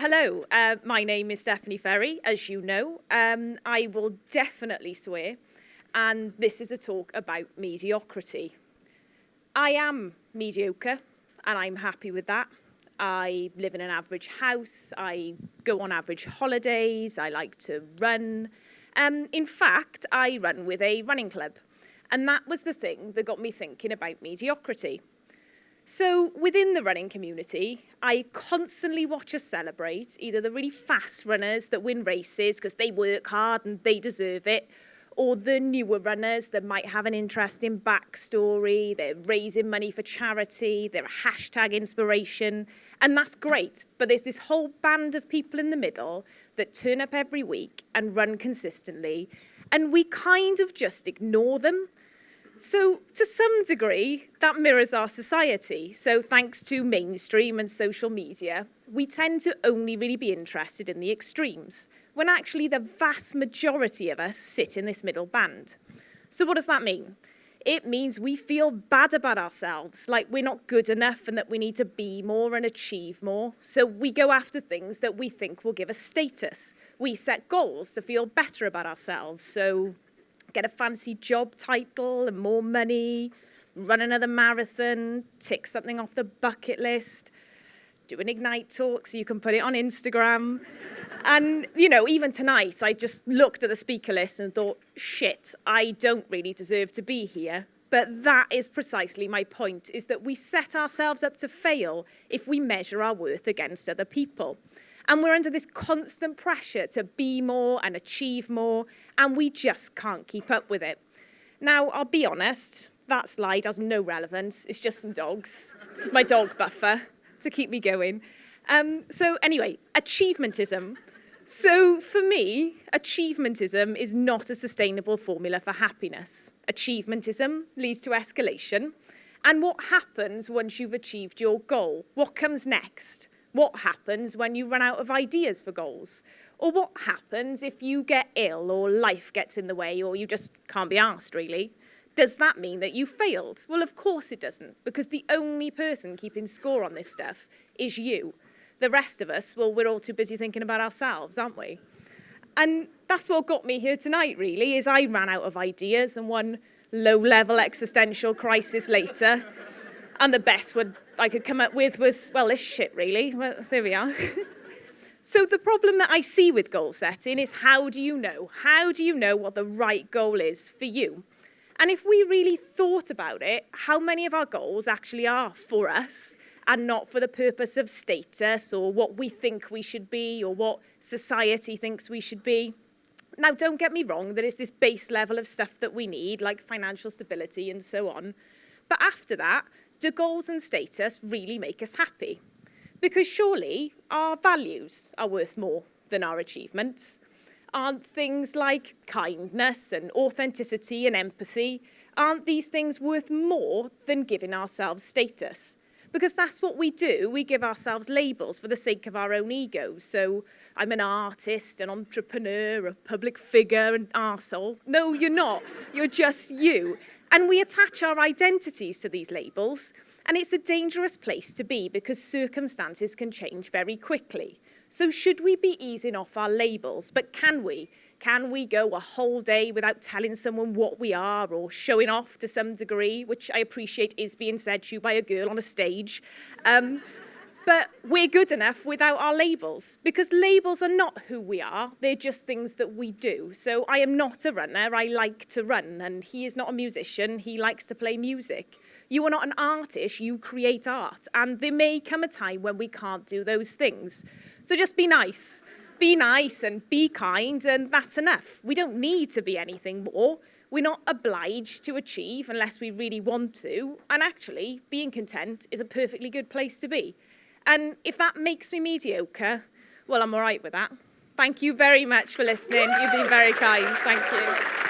Hello, my name is Stephanie Ferry, as you know. I will definitely swear, and this is a talk about mediocrity. I am mediocre, and I'm happy with that. I live in an average house, I go on average holidays, I like to run. In fact, I run with a running club, and that was the thing that got me thinking about mediocrity. So within the running community, I constantly watch us celebrate either the really fast runners that win races because they work hard and they deserve it, or the newer runners that might have an interesting backstory, they're raising money for charity, they're a hashtag inspiration, and that's great. But there's this whole band of people in the middle that turn up every week and run consistently, and we kind of just ignore them. So to some degree, that mirrors our society. So thanks to mainstream and social media, we tend to only really be interested in the extremes, when actually the vast majority of us sit in this middle band. So what does that mean? It means we feel bad about ourselves, like we're not good enough and that we need to be more and achieve more. So we go after things that we think will give us status. We set goals to feel better about ourselves. So get a fancy job title and more money, run another marathon, tick something off the bucket list, do an Ignite talk so you can put it on Instagram. And, even tonight, I just looked at the speaker list and thought, shit, I don't really deserve to be here. But that is precisely my point, is that we set ourselves up to fail if we measure our worth against other people. And we're under this constant pressure to be more and achieve more, and we just can't keep up with it. Now, I'll be honest, that slide has no relevance. It's just some dogs. It's my dog buffer to keep me going. So anyway, achievementism. So for me, achievementism is not a sustainable formula for happiness. Achievementism leads to escalation. And what happens once you've achieved your goal? What comes next? What happens when you run out of ideas for goals? Or what happens if you get ill or life gets in the way or you just can't be asked, really? Does that mean that you failed? Well, of course it doesn't, because the only person keeping score on this stuff is you. The rest of us, well, we're all too busy thinking about ourselves, aren't we? And that's what got me here tonight, really, is I ran out of ideas and one low-level existential crisis later. And the best one I could come up with was, well, this shit, really. Well, there we are. So the problem that I see with goal setting is how do you know? How do you know what the right goal is for you? And if we really thought about it, how many of our goals actually are for us and not for the purpose of status or what we think we should be or what society thinks we should be? Now, don't get me wrong, there is this base level of stuff that we need, like financial stability and so on. But after that, do goals and status really make us happy? Because surely our values are worth more than our achievements. Aren't things like kindness and authenticity and empathy, aren't these things worth more than giving ourselves status? Because that's what we do. We give ourselves labels for the sake of our own egos. So I'm an artist, an entrepreneur, a public figure, an arsehole. No, you're not. You're just you. And we attach our identities to these labels, and it's a dangerous place to be because circumstances can change very quickly. So should we be easing off our labels? But can we? Can we go a whole day without telling someone what we are or showing off to some degree, which I appreciate is being said to you by a girl on a stage? But we're good enough without our labels, because labels are not who we are. They're just things that we do. So I am not a runner. I like to run. And he is not a musician. He likes to play music. You are not an artist. You create art. And there may come a time when we can't do those things. So just be nice. Be nice and be kind, and that's enough. We don't need to be anything more. We're not obliged to achieve unless we really want to. And actually, being content is a perfectly good place to be. And if that makes me mediocre, well, I'm all right with that. Thank you very much for listening. You've been very kind. Thank you.